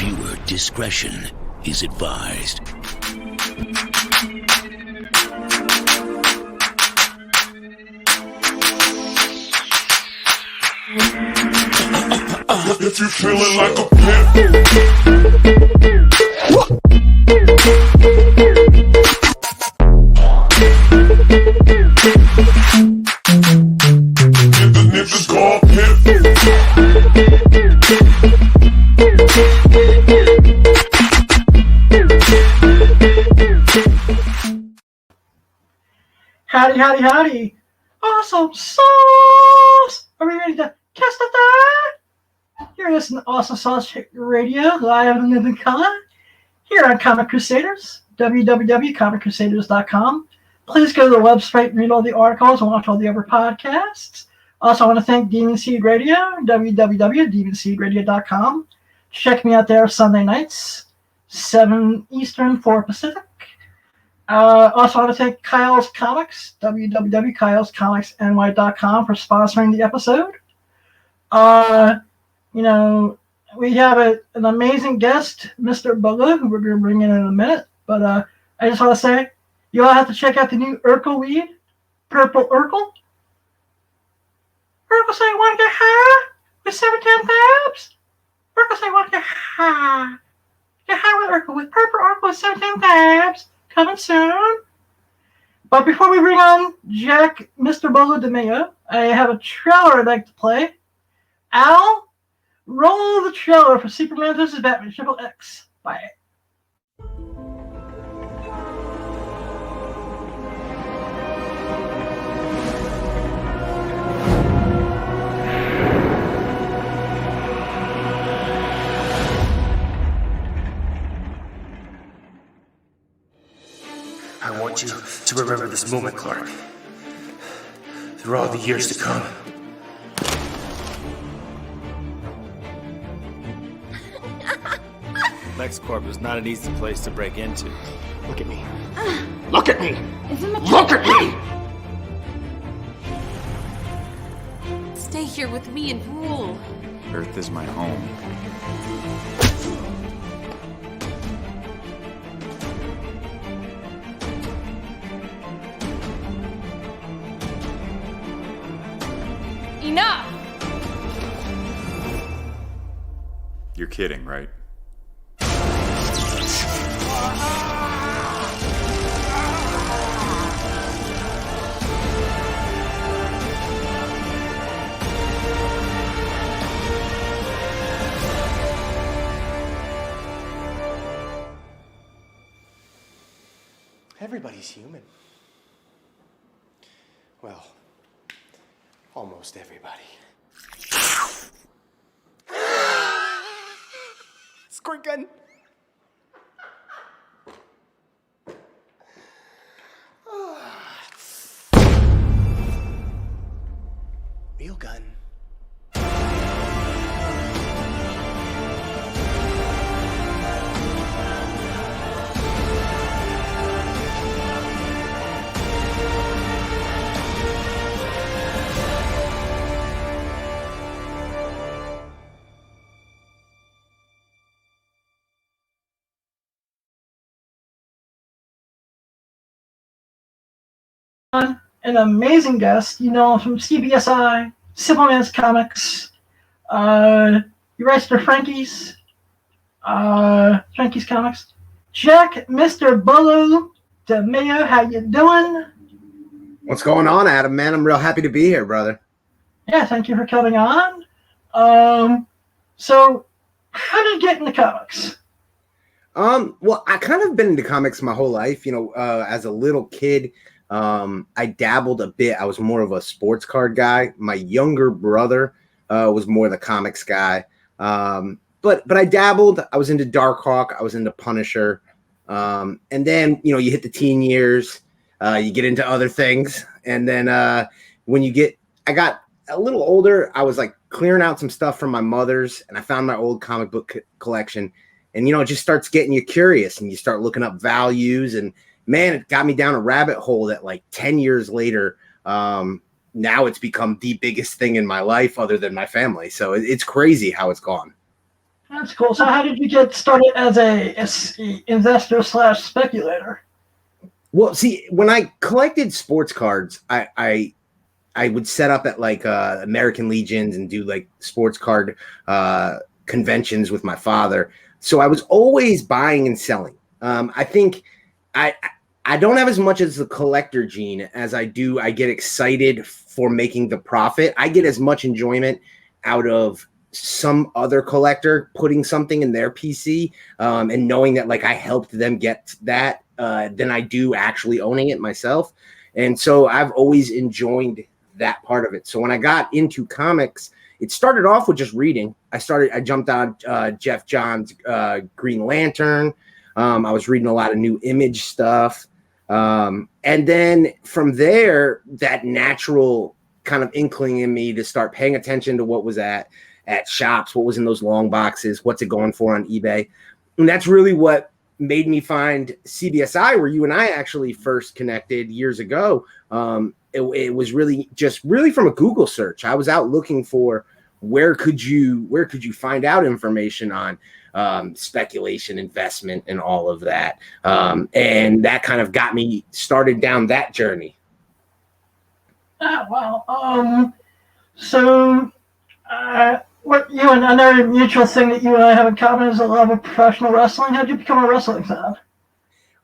Viewer discretion is advised. If you feeling like a pimp, niggas call pimp. Howdy, howdy, howdy. Awesome sauce. Are we ready to cast the thigh? You're listening to Awesome Sauce Radio, live in living color, here on Comic Crusaders, www.comiccrusaders.com. Please go to the website and read all the articles and watch all the other podcasts. Also, I want to thank Demon Seed Radio, www.demonseedradio.com. Check me out there Sunday nights, 7 Eastern, 4 Pacific. Also, I want to thank Kyle's Comics, www.kylescomicsny.com, for sponsoring the episode. We have an amazing guest, Mr. Bolo, who we're going to bring in a minute. But I just want to say, you all have to check out the new Urkel weed, Purple Urkel. Urkel say, want to get high with 17 tabs? Urkel say, want to get high. Get high with Urkel, with Purple Urkel with 17 tabs. Coming soon. But before we bring on Mr. Bolo DeMayoand, I have a trailer I'd like to play. Al, roll the trailer for Superman vs. Batman Triple X. Bye. I want you to remember this moment, Clark. Through all the years to come. LexCorp is not an easy place to break into. Look at me. Look at me! Look at me! Stay here with me and rule. Earth is my home. Enough! You're kidding, right? Everybody's human. Well, almost everybody. Squirt gun. Real gun. An amazing guest, from CBSI, Simpleman's Comics. He writes for Frankie's Comics. Mr. Bolo DeMayoand, how you doing? What's going on, Adam, man? I'm real happy to be here, brother. Yeah, thank you for coming on. So, how did you get into comics? Well, I kind of been into comics my whole life. As a little kid, I dabbled a bit. I was more of a sports card guy. My younger brother was more the comics guy. But I dabbled. I was into Darkhawk. I was into Punisher. And then, you hit the teen years. You get into other things. And then I got a little older. I was like clearing out some stuff from my mother's, and I found my old comic book collection. And, it just starts getting you curious, and you start looking up values. And, man, it got me down a rabbit hole that, like, 10 years later, now it's become the biggest thing in my life other than my family. So it's crazy how it's gone. That's cool. So how did you get started as a investor slash speculator? Well, see, when I collected sports cards, I would set up at like American Legions and do like sports card conventions with my father. So I was always buying and selling. I think I don't have as much as the collector gene as I do. I get excited for making the profit. I get as much enjoyment out of some other collector putting something in their PC and knowing that like I helped them get that than I do actually owning it myself. And so I've always enjoyed that part of it. So when I got into comics, it started off with just reading. I jumped on Jeff Johns' Green Lantern. I was reading a lot of New Image stuff. And then from there, that natural kind of inkling in me to start paying attention to what was at shops, what was in those long boxes, what's it going for on eBay. And that's really what made me find CBSI, where you and I actually first connected years ago. It was really from a Google search. I was out looking for where could you find out information on speculation, investment, and all of that. And that kind of got me started down that journey. Oh, wow. What you and another mutual thing that you and I have in common is a love of professional wrestling. How did you become a wrestling fan?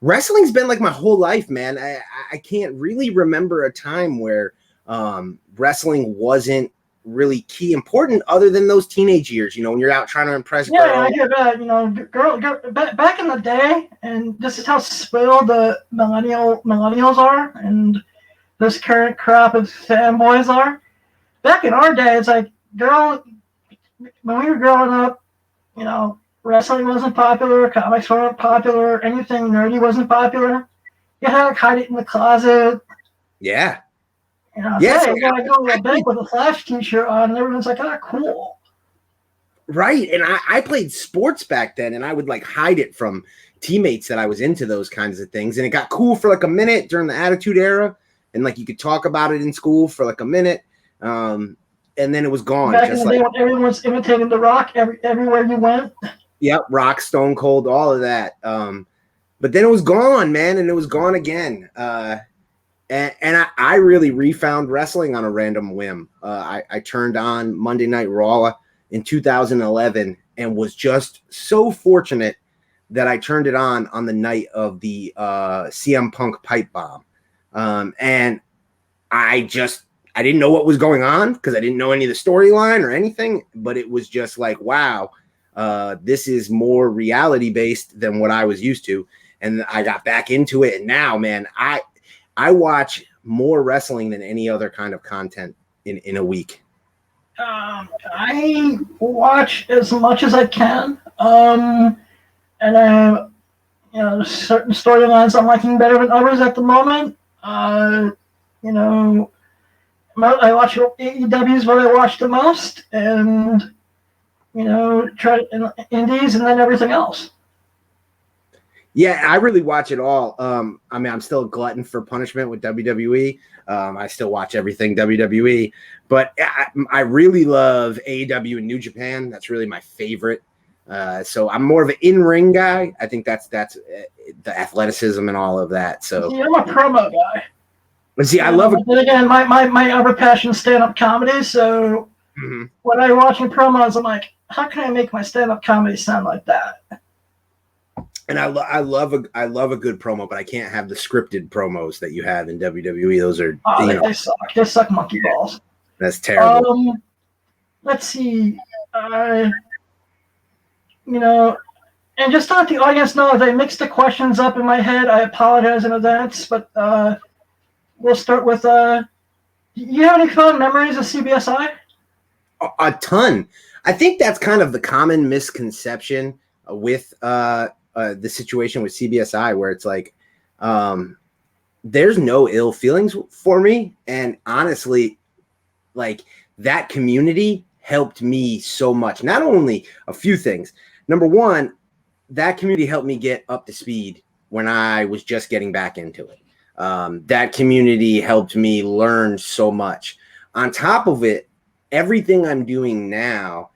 Wrestling's been like my whole life, man. I can't really remember a time where wrestling wasn't really key important other than those teenage years, you know, when you're out trying to impress girls. Yeah, I hear that, you know, girl, back in the day, and this is how spoiled the millennials are, and this current crop of fanboys are. Back in our day, it's like, when we were growing up, you know, wrestling wasn't popular, comics weren't popular, anything nerdy wasn't popular. You had to hide it in the closet. Yeah. You know, yes, hey, you gotta go to a bank with a Flash t-shirt on, and everyone's like, "Ah, cool." Right, and I played sports back then, and I would like hide it from teammates that I was into those kinds of things, and it got cool for like a minute during the Attitude Era, and like you could talk about it in school for like a minute, and then it was gone. Back in the day when everyone's imitating The Rock everywhere you went. Yep, Rock, Stone Cold, all of that. But then it was gone, man, and it was gone again. And I really refound wrestling on a random whim. I turned on Monday Night Raw in 2011 and was just so fortunate that I turned it on the night of the CM Punk pipe bomb. And I didn't know what was going on because I didn't know any of the storyline or anything, but it was just like, wow, this is more reality based than what I was used to. And I got back into it. And now, man, I watch more wrestling than any other kind of content in a week. I watch as much as I can. And there's certain storylines I'm liking better than others at the moment. I watch AEW is what I watch the most, and try indies and then everything else. Yeah, I really watch it all. I'm still a glutton for punishment with WWE. I still watch everything WWE, but I really love AEW and New Japan. That's really my favorite. So I'm more of an in-ring guy. I think that's the athleticism and all of that. So I'm a promo guy. But see, I love it. But again, my other passion is stand-up comedy. So when I'm watching promos, I'm like, how can I make my stand-up comedy sound like that? And I love a good promo, but I can't have the scripted promos that you have in WWE. Those are they suck. They suck monkey balls. That's terrible. Let's see. And just to let the audience know, if I mix the questions up in my head, I apologize in advance. But we'll start with. Do you have any fun memories of CBSI? A ton. I think that's kind of the common misconception with the situation with CBSI, where it's like there's no ill feelings for me, and honestly, like that community helped me so much. Not only a few things. Number one, that community helped me get up to speed when I was just getting back into it. That community helped me learn so much. On top of it, everything I'm doing now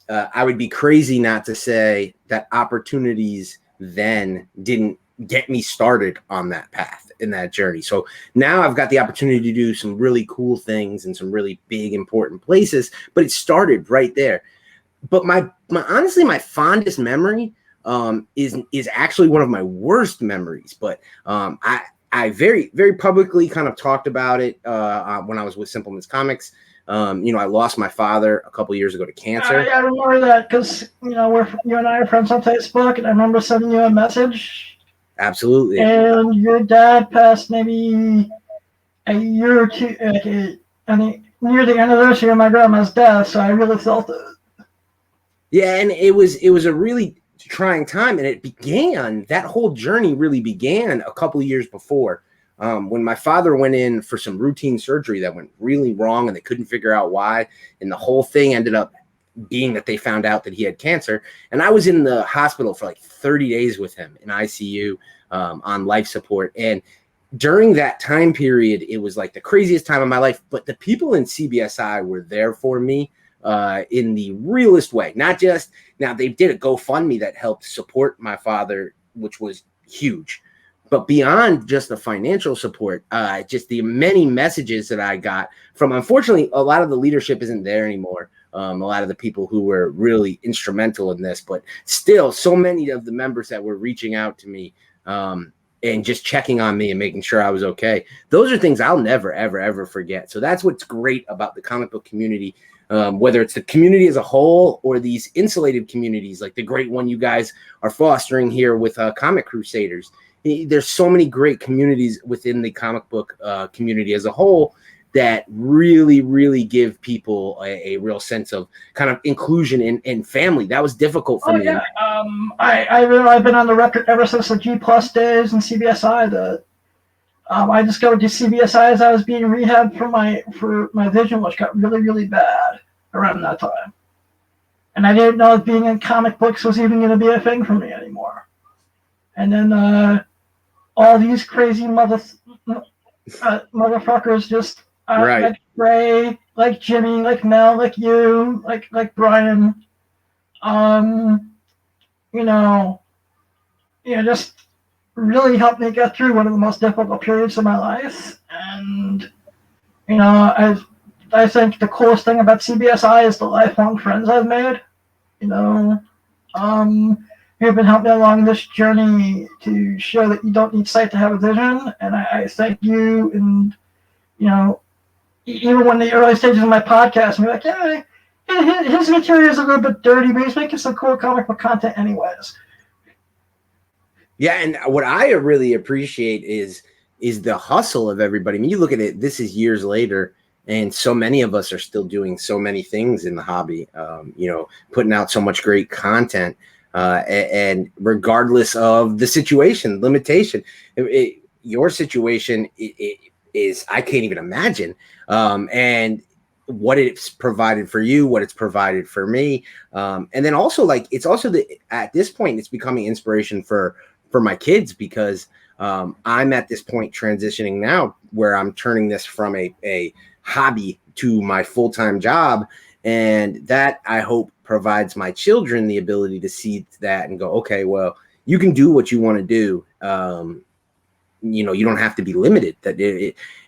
I would be crazy not to say that opportunities then didn't get me started on that path in that journey. So now I've got the opportunity to do some really cool things in some really big, important places, but it started right there. But my honestly, my fondest memory is actually one of my worst memories. But I very, very publicly kind of talked about it when I was with Simpleman's Comics. I lost my father a couple years ago to cancer. I remember that because, you and I are friends on Facebook, and I remember sending you a message. Absolutely. And your dad passed maybe a year or two, near the anniversary of my grandma's death, so I really felt it. Yeah, and it was a really trying time, and that whole journey really began a couple of years before. When my father went in for some routine surgery that went really wrong and they couldn't figure out why. And the whole thing ended up being that they found out that he had cancer. And I was in the hospital for like 30 days with him in ICU on life support. And during that time period, it was like the craziest time of my life. But the people in CBSI were there for me in the realest way. Not just, now they did a GoFundMe that helped support my father, which was huge. But beyond just the financial support, just the many messages that I got from, unfortunately, a lot of the leadership isn't there anymore. A lot of the people who were really instrumental in this, but still so many of the members that were reaching out to me and just checking on me and making sure I was okay. Those are things I'll never, ever, ever forget. So that's what's great about the comic book community, whether it's the community as a whole or these insulated communities like the great one you guys are fostering here with Comic Crusaders. There's so many great communities within the comic book community as a whole that really, really give people a real sense of kind of inclusion and family. That was difficult for me. Yeah. I've been on the record ever since the G Plus days in CBSI that I discovered the CBSI as I was being rehabbed for my vision, which got really, really bad around that time. And I didn't know if being in comic books was even going to be a thing for me anymore. And then all these crazy motherfuckers just right. like Ray, like Jimmy, like Mel, like you, like Brian, just really helped me get through one of the most difficult periods of my life. And I think the coolest thing about CBSI is the lifelong friends I've made. You've been helping me along this journey to show that you don't need sight to have a vision, and I thank you. And even when the early stages of my podcast, I'm like, yeah, his material is a little bit dirty, but he's making some cool comic book content anyways. Yeah, and what I really appreciate is the hustle of everybody. I mean, you look at it, this is years later, and so many of us are still doing so many things in the hobby, putting out so much great content. And regardless of the situation, limitation, your situation is I can't even imagine. And what it's provided for you, what it's provided for me. And then also it's also at this point, it's becoming inspiration for my kids because I'm at this point transitioning now where I'm turning this from a hobby to my full-time job. And that I hope provides my children the ability to see that and go, okay, well, you can do what you want to do. You don't have to be limited. That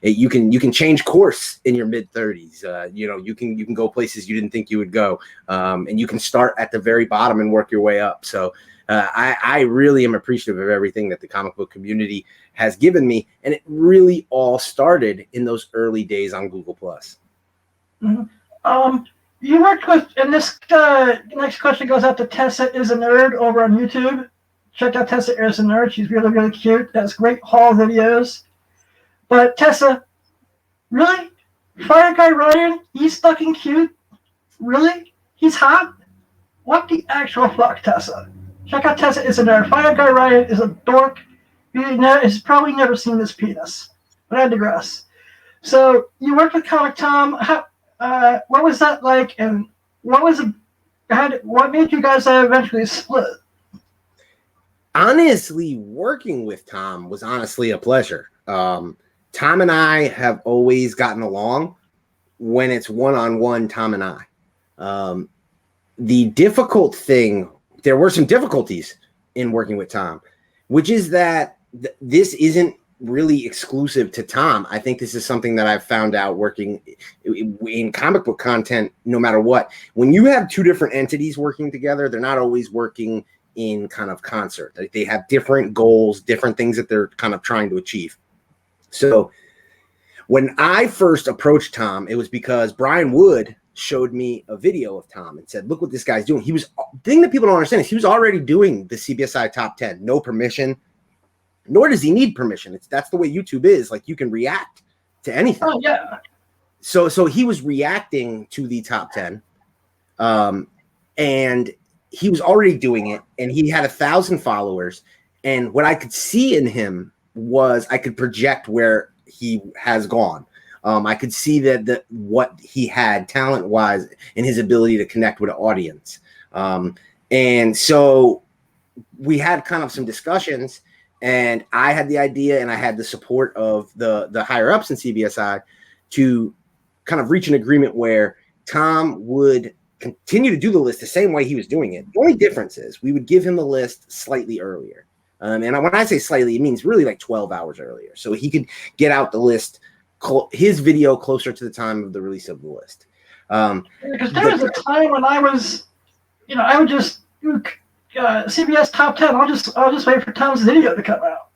you can change course in your mid-30s. You can go places you didn't think you would go, and you can start at the very bottom and work your way up. So I really am appreciative of everything that the comic book community has given me, and it really all started in those early days on Google+. Mm-hmm. You worked with, and this next question goes out to Tessa is a Nerd over on YouTube. Check out Tessa is a Nerd. She's really, really cute. Has great haul videos. But Tessa, really? Fire Guy Ryan? He's fucking cute? Really? He's hot? What the actual fuck, Tessa? Check out Tessa is a Nerd. Fire Guy Ryan is a dork. He's probably never seen this penis. But I digress. So, you worked with Comic Tom. What was that like, and what made you guys eventually split? Honestly, working with Tom was honestly a pleasure. Tom and I have always gotten along when it's one-on-one Tom and I. the difficult thing, there were some difficulties in working with Tom, which is that this isn't really exclusive to Tom. I think this is something that I've found out working in comic book content, no matter what. When you have two different entities working together, they're not always working in kind of concert. They have different goals, different things that they're kind of trying to achieve. So when I first approached Tom, it was because Brian Wood showed me a video of Tom and said, look what this guy's doing. The thing that people don't understand is he was already doing the CBSI top 10, no permission, nor does he need permission. That's the way YouTube is. Like, you can react to anything. Oh, yeah. So he was reacting to the top 10, and he was already doing it, and he had 1,000 followers. And what I could see in him was I could project where he has gone. I could see that what he had talent-wise and his ability to connect with an audience. And so we had kind of some discussions, and I had the idea, and I had the support of the higher ups in CBSI to kind of reach an agreement where Tom would continue to do the list the same way he was doing it. The only difference is we would give him the list slightly earlier. And when I say slightly, it means really like 12 hours earlier. So he could get out the list, his video closer to the time of the release of the list. Because there was a time when I was, I would just CBS top 10. I'll just wait for Tom's video to come out.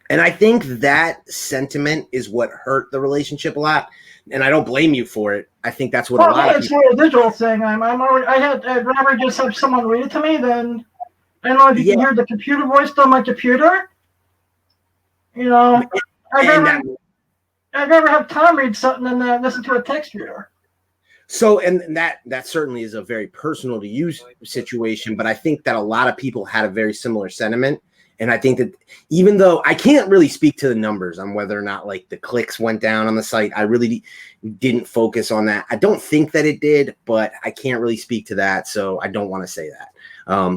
And I think that sentiment is what hurt the relationship a lot. And I don't blame you for it. I think that's what a lot of people. It's a digital thing. Whenever I just have someone read it to me, then I don't know if you can hear the computer voice on my computer. I'd rather have Tom read something than listen to a text reader. So, and that certainly is a very personal to you situation, but I think that a lot of people had a very similar sentiment. And I think that even though I can't really speak to the numbers on whether or not like the clicks went down on the site, I really didn't focus on that. I don't think that it did, but I can't really speak to that. So I don't want to say that.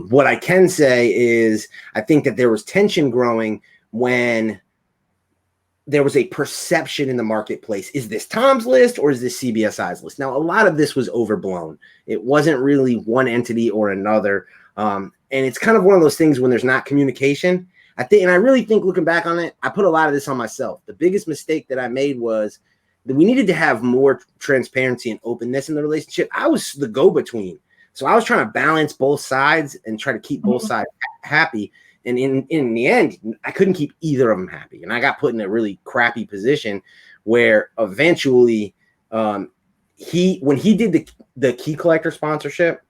What I can say is I think that there was tension growing when there was a perception in the marketplace. Is this Tom's list or is this CBSI's list? Now, a lot of this was overblown. It wasn't really one entity or another. And it's kind of one of those things when there's not communication. I really think looking back on it, I put a lot of this on myself. The biggest mistake that I made was that we needed to have more transparency and openness in the relationship. I was the go-between. So I was trying to balance both sides and try to keep both sides happy. And in the end, I couldn't keep either of them happy. And I got put in a really crappy position where eventually when he did the Key Collector sponsorship,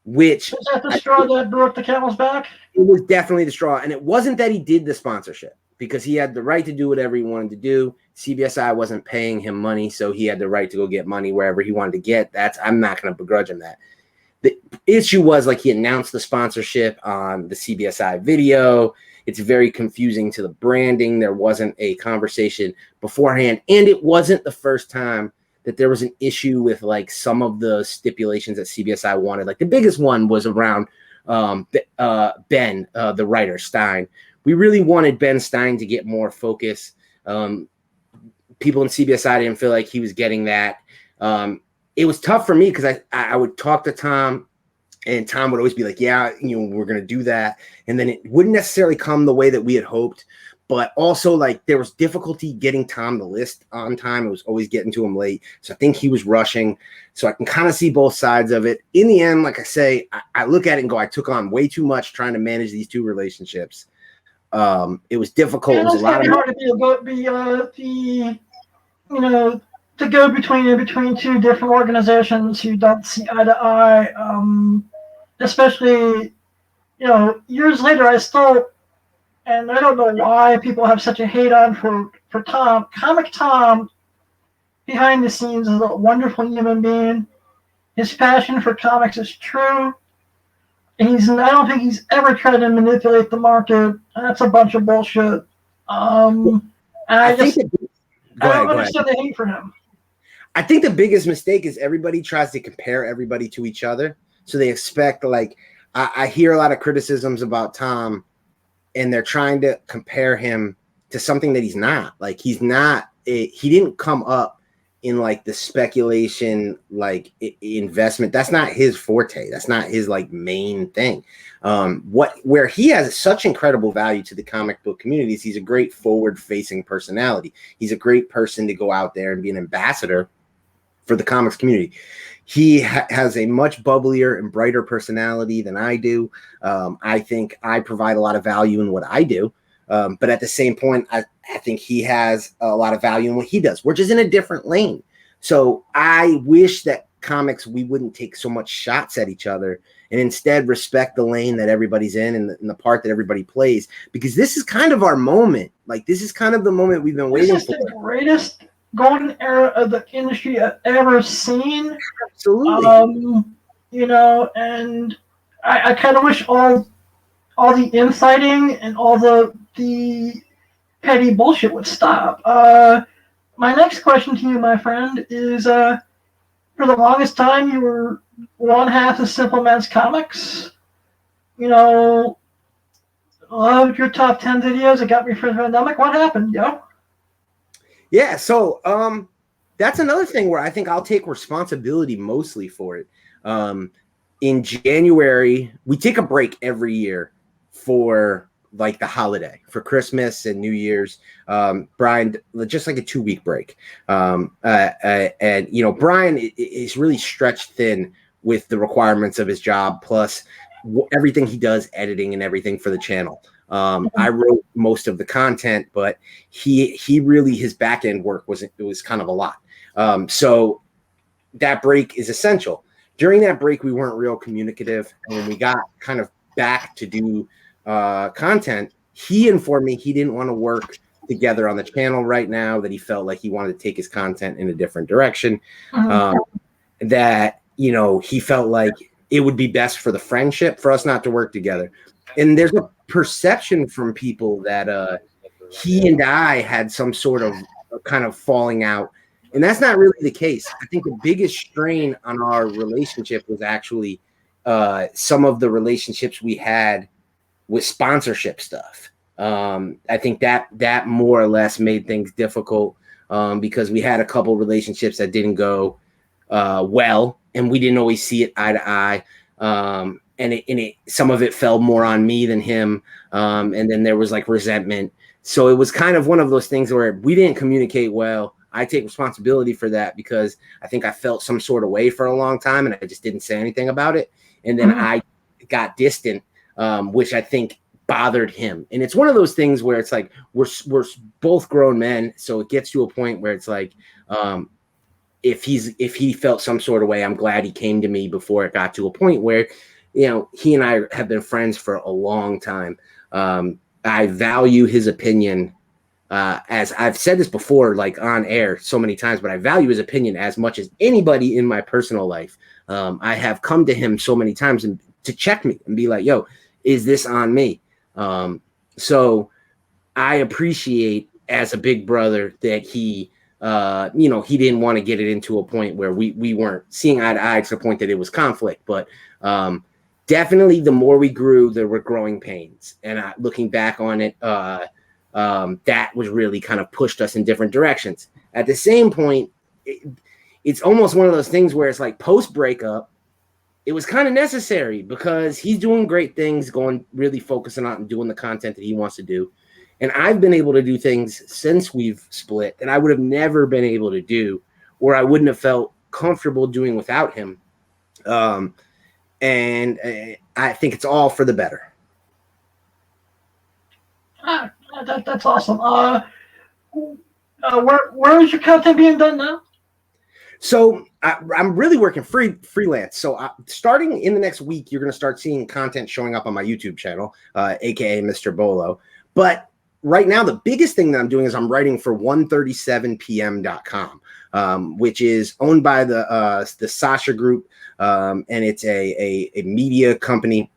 which was that the straw that broke the camel's back? It was definitely the straw. And it wasn't that he did the sponsorship because he had the right to do whatever he wanted to do. CBSI wasn't paying him money, so he had the right to go get money wherever he wanted to get. I'm not going to begrudge him that. The issue was like he announced the sponsorship on the CBSI video. It's very confusing to the branding. There wasn't a conversation beforehand. And it wasn't the first time that there was an issue with like some of the stipulations that CBSI wanted. Like the biggest one was around Ben, the writer Stein. We really wanted Ben Stein to get more focus. People in CBSI didn't feel like he was getting that. It was tough for me because I would talk to Tom and Tom would always be like, yeah, we're going to do that. And then it wouldn't necessarily come the way that we had hoped. But also, like, there was difficulty getting Tom the list on time. It was always getting to him late. So I think he was rushing. So I can kind of see both sides of it. In the end, like I say, I look at it and go, I took on way too much trying to manage these two relationships. It was difficult. It was a lot of hard to go between two different organizations who don't see eye to eye. Especially, years later, I still. And I don't know why people have such a hate on for Tom. Comic Tom, behind the scenes, is a wonderful human being. His passion for comics is true. And I don't think he's ever tried to manipulate the market. That's a bunch of bullshit. I don't understand the hate for him. I think the biggest mistake is everybody tries to compare everybody to each other. So they expect, like, I hear a lot of criticisms about Tom, and they're trying to compare him to something that he's not. Like, he didn't come up in like the speculation, like investment. That's not his forte. That's not his like main thing. Where he has such incredible value to the comic book communities, he's a great forward-facing personality. He's a great person to go out there and be an ambassador for the comics community. He has a much bubblier and brighter personality than I do. I think I provide a lot of value in what I do. But at the same point, I think he has a lot of value in what he does. We're just in a different lane. So I wish that comics, we wouldn't take so much shots at each other and instead respect the lane that everybody's in and the part that everybody plays, because this is kind of our moment. Like, this is kind of the moment we've been waiting for. This is the greatest golden era of the industry I've ever seen. Absolutely. You know, and I kind of wish all the infighting and all the petty bullshit would stop. My next question to you, my friend, is for the longest time you were one half of Simple Man's Comics. You know, loved your top 10 videos. It got me for the pandemic. What happened, yo? Yeah, so that's another thing where I think I'll take responsibility mostly for it. In January, we take a break every year for like the holiday, for Christmas and New Year's. Brian, just like a 2-week break. And, you know, Brian is really stretched thin with the requirements of his job, plus everything he does, editing and everything for the channel. I wrote most of the content, but he really, his back end work was kind of a lot. So that break is essential. During that break, we weren't real communicative. And when we got kind of back to do content, he informed me he didn't want to work together on the channel right now, that he felt like he wanted to take his content in a different direction. That, you know, he felt like it would be best for the friendship for us not to work together. And there's a perception from people that he and I had some sort of kind of falling out. And that's not really the case. I think the biggest strain on our relationship was actually some of the relationships we had with sponsorship stuff. I think that more or less made things difficult because we had a couple relationships that didn't go well, and we didn't always see it eye to eye. And some of it fell more on me than him. And then there was like resentment. So it was kind of one of those things where we didn't communicate well. I take responsibility for that because I think I felt some sort of way for a long time and I just didn't say anything about it. And then I got distant, which I think bothered him. And it's one of those things where it's like, we're both grown men. So it gets to a point where it's like, if he felt some sort of way, I'm glad he came to me before it got to a point where, you know, he and I have been friends for a long time. I value his opinion. As I've said this before, like on air so many times, but I value his opinion as much as anybody in my personal life. I have come to him so many times and to check me and be like, yo, is this on me? So I appreciate as a big brother that he, you know, he didn't want to get it into a point where we weren't seeing eye to eye to the point that it was conflict. But definitely the more we grew, there were growing pains. And looking back on it, that was really kind of pushed us in different directions. At the same point, it's almost one of those things where it's like post breakup, it was kind of necessary because he's doing great things, going really focusing on and doing the content that he wants to do. And I've been able to do things since we've split that I would have never been able to do, or I wouldn't have felt comfortable doing without him. And I think it's all for the better. That's awesome. Where is your content being done now? So I'm really working freelance. So starting in the next week, you're going to start seeing content showing up on my YouTube channel, aka Mr. Bolo. But right now, the biggest thing that I'm doing is I'm writing for 137pm.com, which is owned by the Sasha Group, and it's a media company,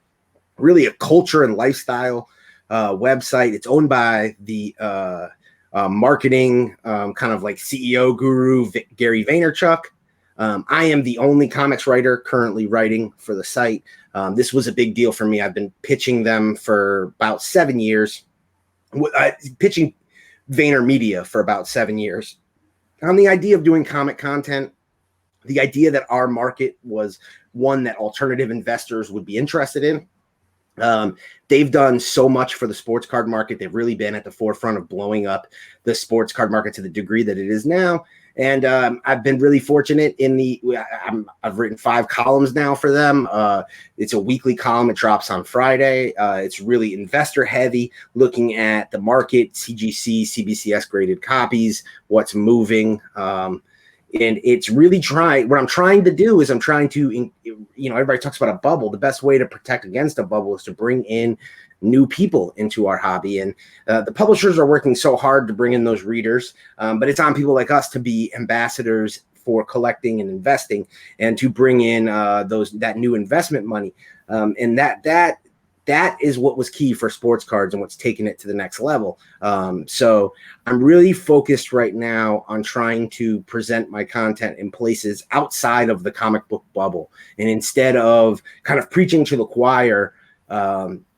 really a culture and lifestyle website. It's owned by the marketing kind of like CEO guru Gary Vaynerchuk. I am the only comics writer currently writing for the site. This was a big deal for me. I've been pitching them for about 7 years. Pitching VaynerMedia for about 7 years. on the idea of doing comic content, the idea that our market was one that alternative investors would be interested in. They've done so much for the sports card market. They've really been at the forefront of blowing up the sports card market to the degree that it is now. And I've been really fortunate I've written 5 columns now for them. It's a weekly column. It drops on Friday. It's really investor heavy, looking at the market, CGC, CBCS graded copies, what's moving. And it's really what I'm trying to do is everybody talks about a bubble. The best way to protect against a bubble is to bring in new people into our hobby. And the publishers are working so hard to bring in those readers, but it's on people like us to be ambassadors for collecting and investing and to bring in that new investment money. And that is what was key for sports cards and what's taken it to the next level. So I'm really focused right now on trying to present my content in places outside of the comic book bubble. And instead of kind of preaching to the choir,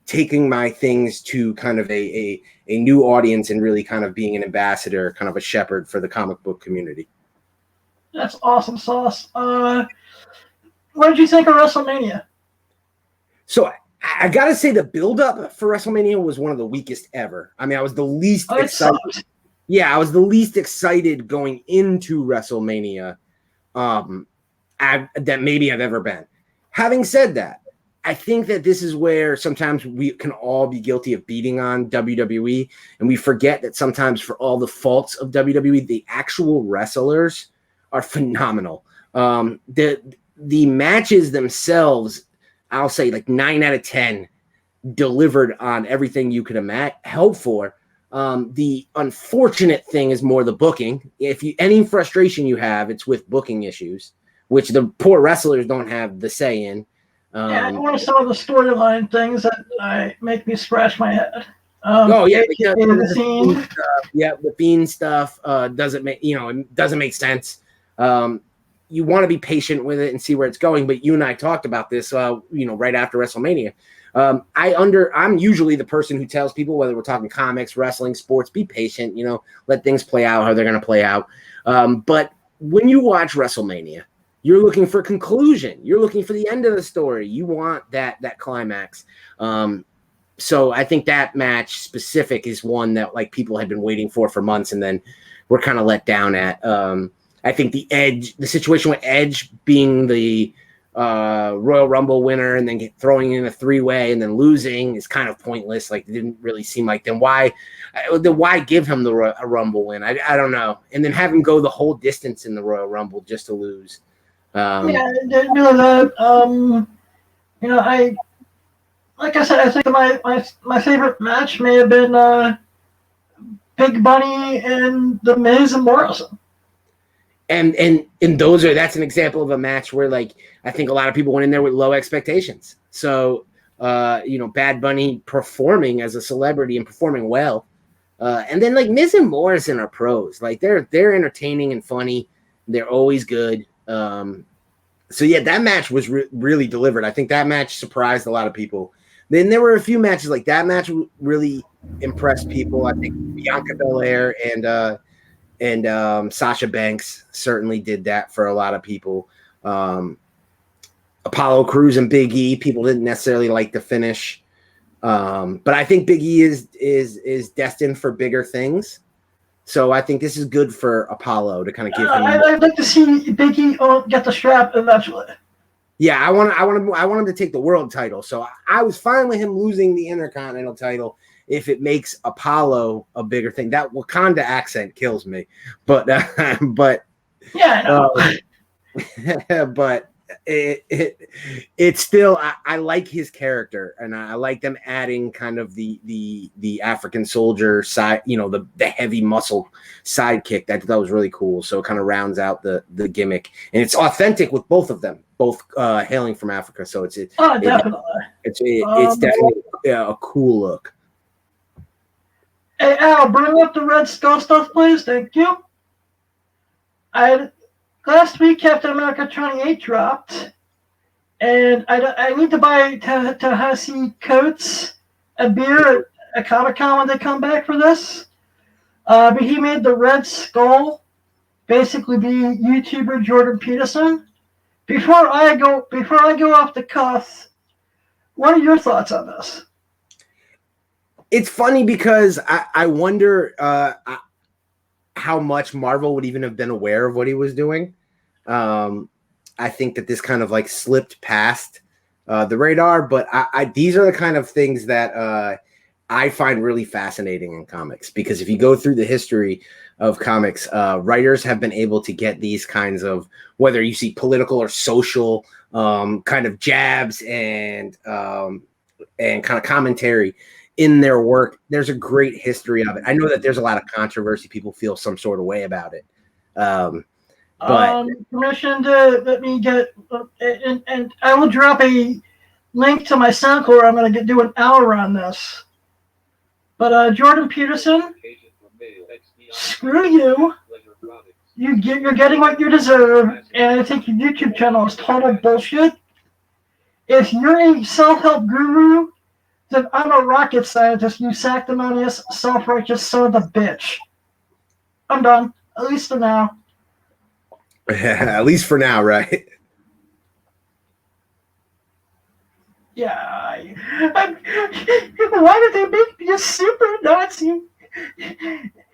taking my things to kind of a new audience and really kind of being an ambassador, kind of a shepherd for the comic book community. That's awesome, Sauce. What did you think of WrestleMania? So I got to say the build-up for WrestleMania was one of the weakest ever. I mean, I was the least excited. Yeah, I was the least excited going into WrestleMania that maybe I've ever been. Having said that, I think that this is where sometimes we can all be guilty of beating on WWE, and we forget that sometimes for all the faults of WWE, the actual wrestlers are phenomenal. The matches themselves, I'll say like 9 out of 10 delivered on everything you could hope for. The unfortunate thing is more the booking. If any frustration you have, it's with booking issues, which the poor wrestlers don't have the say in. I want to some of the storyline things that make me scratch my head. The Fiend stuff doesn't make sense. You want to be patient with it and see where it's going. But you and I talked about this, right after WrestleMania. I'm usually the person who tells people, whether we're talking comics, wrestling, sports, be patient, let things play out how they're going to play out. But when you watch WrestleMania, you're looking for conclusion. You're looking for the end of the story. You want that climax. So I think that match specific is one that like people had been waiting for months and then we're kind of let down at. I think the situation with Edge being the Royal Rumble winner and then throwing in a 3-way and then losing is kind of pointless. Like it didn't really seem like then why give him a Rumble win? I don't know. And then have him go the whole distance in the Royal Rumble just to lose. Like I said, I think my favorite match may have been Big Bunny and The Miz and Morrison. And that's an example of a match where like I think a lot of people went in there with low expectations. So Bad Bunny performing as a celebrity and performing well, and then like Miz and Morrison are pros. Like they're entertaining and funny. They're always good. So yeah, that match was really delivered. I think that match surprised a lot of people. Then there were a few matches like that match really impressed people. I think Bianca Belair and Sasha Banks certainly did that for a lot of people. Apollo Crews and Big E, people didn't necessarily like the finish. But I think Big E is destined for bigger things. So I think this is good for Apollo to kind of give him. I'd like to see Big E get the strap eventually. Yeah, I want him to take the world title. So I was fine with him losing the Intercontinental title if it makes Apollo a bigger thing. That Wakanda accent kills me, but yeah, I know. But it's still I like his character, and I like them adding kind of the African soldier side, the heavy muscle sidekick. That was really cool. So it kind of rounds out the gimmick, and it's authentic with both of them, both hailing from Africa. So it's definitely it's definitely a cool look. Hey Al, bring up the Red Skull stuff, please. Thank you. Last week, Captain America 28 dropped, and I need to buy Ta-Nehisi Coates a beer at Comic-Con when they come back for this. But he made the Red Skull basically be YouTuber Jordan Peterson. Before I go off the cuff, what are your thoughts on this? It's funny because I wonder how much Marvel would even have been aware of what he was doing. I think that this kind of like slipped past the radar, but these are the kind of things that I find really fascinating in comics, because if you go through the history of comics, writers have been able to get these kinds of, whether you see political or social kind of jabs and kind of commentary in their work. There's a great history of it. I know that there's a lot of controversy. People feel some sort of way about it. But Permission to let me get, and I will drop a link to my SoundCloud where I'm going to do an hour on this. But Jordan Peterson, screw you. You're getting what you deserve, and I think your YouTube channel is total bullshit. If you're a self-help guru, then I'm a rocket scientist, you sanctimonious, self-righteous son of a bitch. I'm done, at least for now. At least for now, right? Yeah. Why did they make me a super Nazi?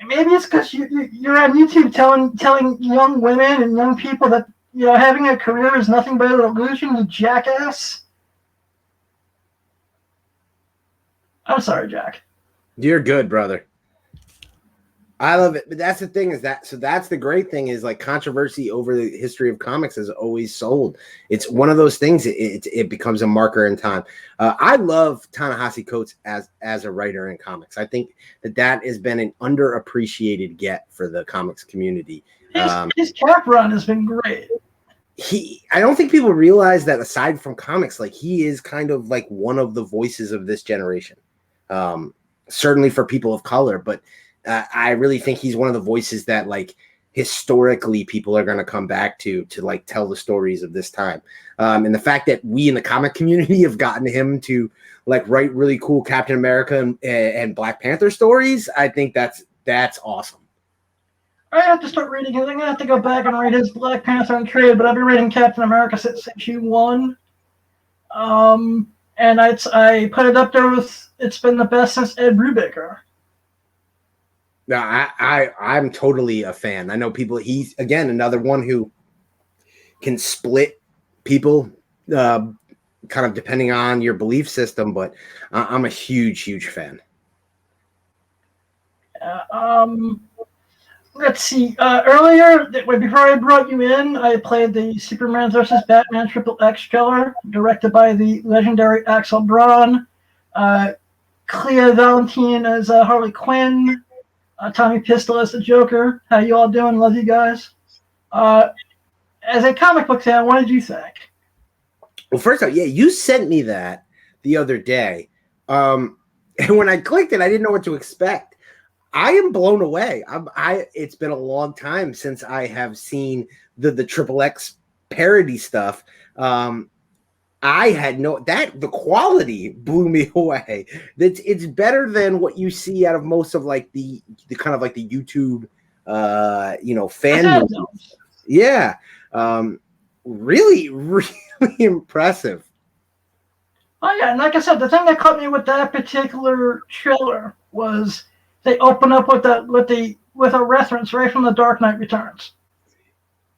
Maybe it's because you're on YouTube telling young women and young people that having a career is nothing but an illusion, you jackass. I'm sorry, Jack. You're good, brother. I love it. But that's the thing, that's the great thing, is like controversy over the history of comics has always sold. It's one of those things. It becomes a marker in time. I love Ta-Nehisi Coates as a writer in comics. I think that has been an underappreciated get for the comics community. His cap run has been great. I don't think people realize that aside from comics, like he is kind of like one of the voices of this generation. Certainly for people of color, but I really think he's one of the voices that like historically people are going to come back to like tell the stories of this time. And the fact that we in the comic community have gotten him to like write really cool Captain America and Black Panther stories, I think that's awesome. I have to start reading it. I'm going to have to go back and read his Black Panther and trade, but I've been reading Captain America since issue 1. And I put it up there with, it's been the best since Ed Brubaker. No, I'm totally a fan. I know people, he's again another one who can split people kind of depending on your belief system, but I'm a huge fan. Let's see. Earlier, before I brought you in, I played the Superman vs. Batman Triple X trailer, directed by the legendary Axel Braun. Clea Valentine as Harley Quinn. Tommy Pistol as the Joker. How you all doing? Love you guys. As a comic book fan, what did you think? Well, first off, yeah, you sent me that the other day. And when I clicked it, I didn't know what to expect. I am blown away. It's been a long time since I have seen the Triple X parody stuff. I had the quality blew me away. It's better than what you see out of most of like the kind of like the YouTube fan movies. Yeah. Really impressive. Oh yeah, and like I said, the thing that caught me with that particular trailer was they open up with a reference right from The Dark Knight Returns.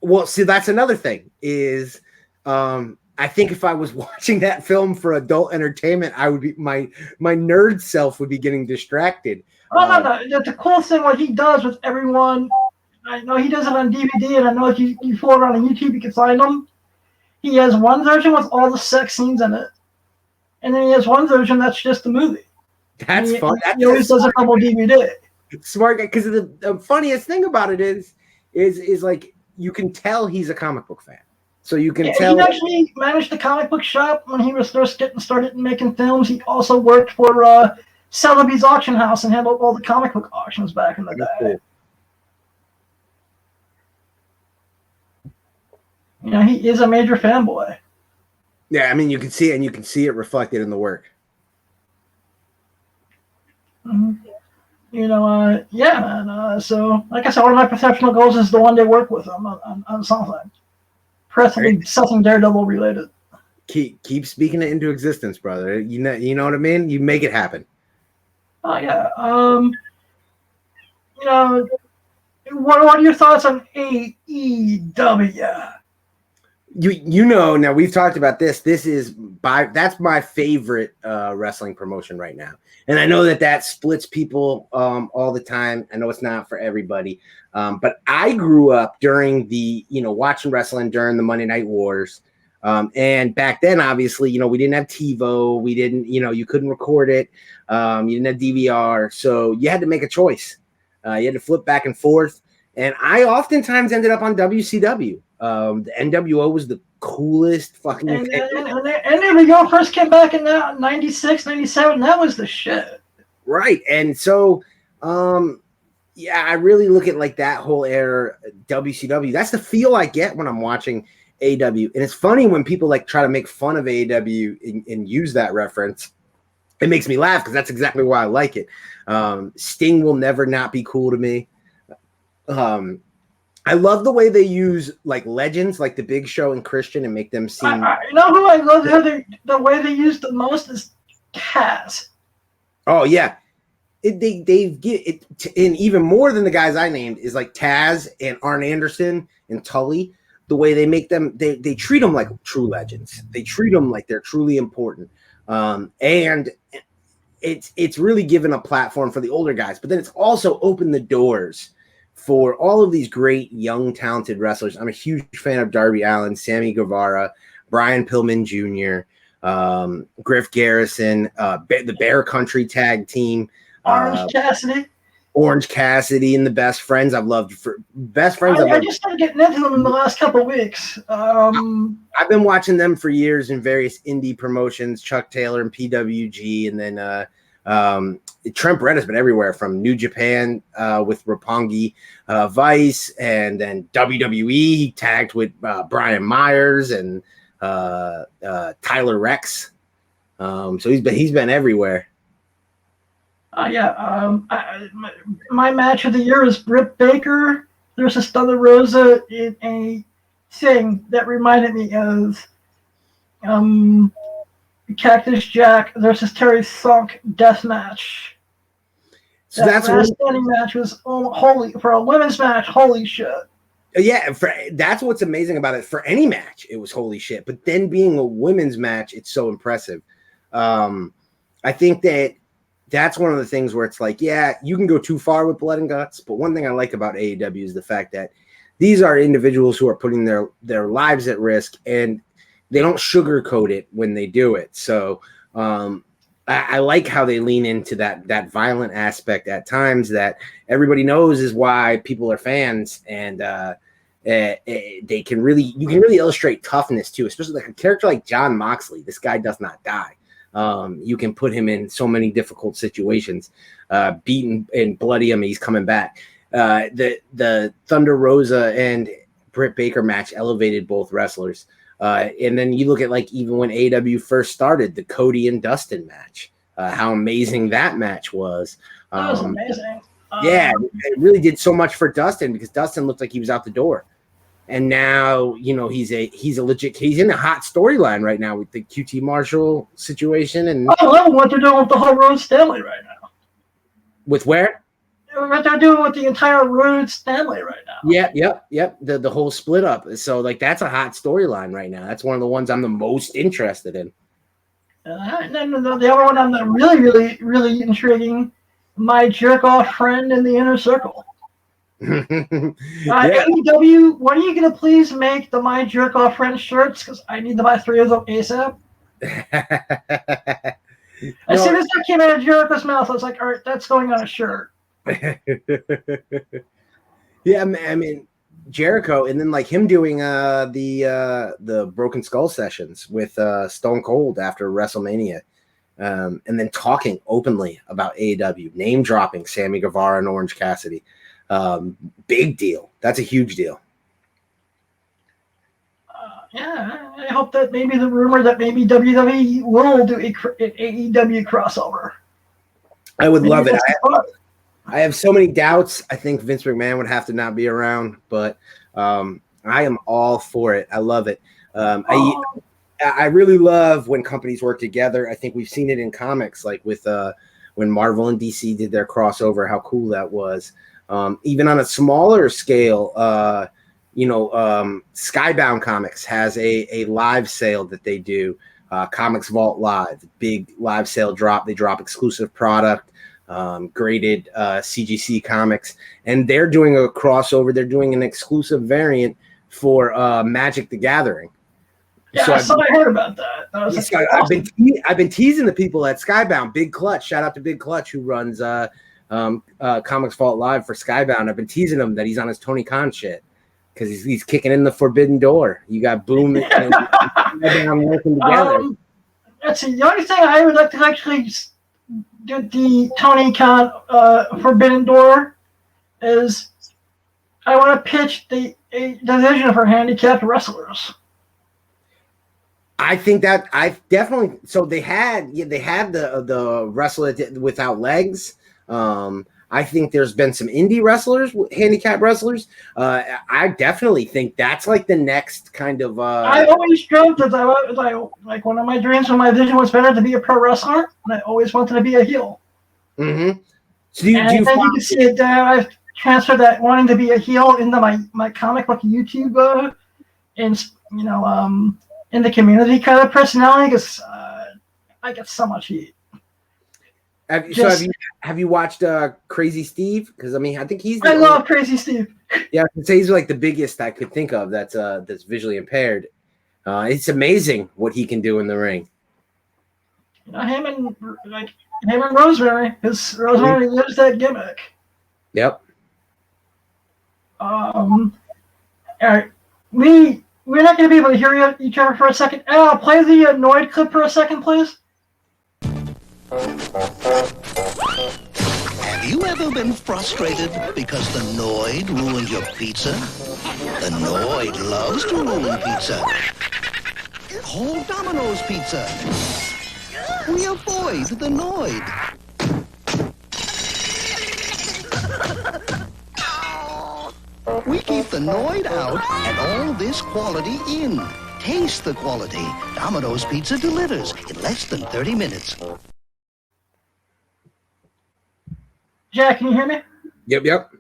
Well, see, that's another thing is I think if I was watching that film for adult entertainment, I would be my nerd self would be getting distracted. Oh no. The cool thing what he does with everyone, I know he does it on DVD, and I know if you pull it on YouTube, you can find them. He has one version with all the sex scenes in it, and then he has one version that's just the movie. That's fun. He always does a double DVD. Smart guy, because the funniest thing about it is like you can tell he's a comic book fan. So you can tell. He actually managed the comic book shop when he was first getting started making films. He also worked for Sotheby's Auction House and handled all the comic book auctions back in the day. Cool. You know, he is a major fanboy. Yeah, I mean, you can see it, and you can see it reflected in the work. Mm-hmm. Yeah, man. So, like I said, one of my professional goals is to one day work with them on something, preferably something Daredevil related. Keep speaking it into existence, brother. You know what I mean. You make it happen. Oh yeah. You know, what are your thoughts on AEW? Now we've talked about this. That's my favorite wrestling promotion right now, and I know that splits people all the time. I know it's not for everybody, but I grew up during the watching wrestling during the Monday Night Wars, and back then obviously we didn't have TiVo, we didn't you couldn't record it, you didn't have DVR, so you had to make a choice. You had to flip back and forth, and I oftentimes ended up on WCW. The NWO was the coolest fucking and NWO first came back in 96, 97. That was the shit. Right. And so I really look at like that whole era WCW. That's the feel I get when I'm watching AEW. And it's funny when people like try to make fun of AEW and use that reference. It makes me laugh because that's exactly why I like it. Sting will never not be cool to me. I love the way they use like legends like the Big Show and Christian and make them seem. You know who I love the way they use the most is Taz. Oh yeah, they get it, and even more than the guys I named is like Taz and Arn Anderson and Tully. The way they make them, they treat them like true legends. They treat them like they're truly important, and it's really given a platform for the older guys. But then it's also opened the doors for all of these great young talented wrestlers. I'm a huge fan of Darby Allin, Sammy Guevara, Brian Pillman Jr., Griff Garrison, the Bear Country tag team, Orange Cassidy, and the Best Friends. I've loved I just started getting into them in the last couple of weeks. I've been watching them for years in various indie promotions, Chuck Taylor and PWG, and then Trent Brett has been everywhere from New Japan with Roppongi Vice, and then WWE. He tagged with Brian Myers and Tyler Rex. So he's been everywhere. My match of the year is Britt Baker versus Thunder Rosa in a thing that reminded me of Cactus Jack versus Terry Funk death match. So that's last standing match was holy for a women's match. Holy shit! Yeah, that's what's amazing about it. For any match, it was holy shit. But then being a women's match, it's so impressive. I think that's one of the things where it's like, yeah, you can go too far with blood and guts. But one thing I like about AEW is the fact that these are individuals who are putting their lives at risk, and they don't sugarcoat it when they do it. So I like how they lean into that violent aspect at times that everybody knows is why people are fans, and you can really illustrate toughness too, especially like a character like Jon Moxley. This guy does not die. You can put him in so many difficult situations, beaten and bloody him. He's coming back. The Thunder Rosa and Britt Baker match elevated both wrestlers. And then you look at like even when AEW first started, the Cody and Dustin match, how amazing that match was. That was amazing. Yeah, it really did so much for Dustin because Dustin looked like he was out the door. And now, he's in a hot storyline right now with the QT Marshall situation. And I love what they're doing with the whole Rhodes Stanley right now. With where? What they're doing with the entire Rhodes Stanley right now. Yep. The whole split up. So like that's a hot storyline right now. That's one of the ones I'm the most interested in. And then the other one I'm really, really, really intriguing, my jerk off friend in the inner circle. AEW, when are you going to please make the My Jerk Off Friend shirts? Because I need to buy 3 of them ASAP. As soon as that came out of Jericho's mouth, I was like, all right, that's going on a shirt. Yeah, I mean, Jericho, and then like him doing the Broken Skull sessions with Stone Cold after WrestleMania. And then talking openly about AEW, name dropping Sammy Guevara and Orange Cassidy. Big deal. That's a huge deal. Yeah, I hope that maybe the rumor that maybe WWE will do an AEW crossover. I would love it. I have so many doubts. I think Vince McMahon would have to not be around, but I am all for it. I love it. I really love when companies work together. I think we've seen it in comics, like with when Marvel and DC did their crossover, how cool that was. Even on a smaller scale, Skybound Comics has a live sale that they do, Comics Vault Live, big live sale drop. They drop exclusive product, graded CGC comics, and they're doing a crossover. They're doing an exclusive variant for Magic the Gathering. Yeah, So I heard about that. Awesome. I've been teasing the people at Skybound. Big Clutch, shout out to Big Clutch, who runs Comics Vault Live for Skybound. I've been teasing him that he's on his Tony Khan shit because he's kicking in the forbidden door. You got Boom and Skybound working together. Let's see. The only thing I would like to actually do the Tony Khan forbidden door is I want to pitch a division for handicapped wrestlers. I think that I definitely. So they had the wrestler without legs. I think there's been some indie wrestlers, handicap wrestlers. I definitely think that's like the next kind of. I always dreamt that like one of my dreams when my vision was better to be a pro wrestler, and I always wanted to be a heel. Mm-hmm. So you can see it. I've transferred that wanting to be a heel into my comic book YouTube, in the community kind of personality, because I get so much heat. Have you watched Crazy Steve? Because I think he's. I love Crazy Steve. Yeah, I could say he's like the biggest I could think of that's visually impaired. It's amazing what he can do in the ring. Him and Rosemary, because Rosemary lives that gimmick. Yep. All right, we're not going to be able to hear each other for a second. Play the Noid clip for a second, please. Have you ever been frustrated because the Noid ruined your pizza? The Noid loves to ruin pizza. Call Domino's Pizza. We avoid the Noid. We keep the Noid out and all this quality in. Taste the quality. Domino's Pizza delivers in less than 30 minutes. Jack, can you hear me? Yep.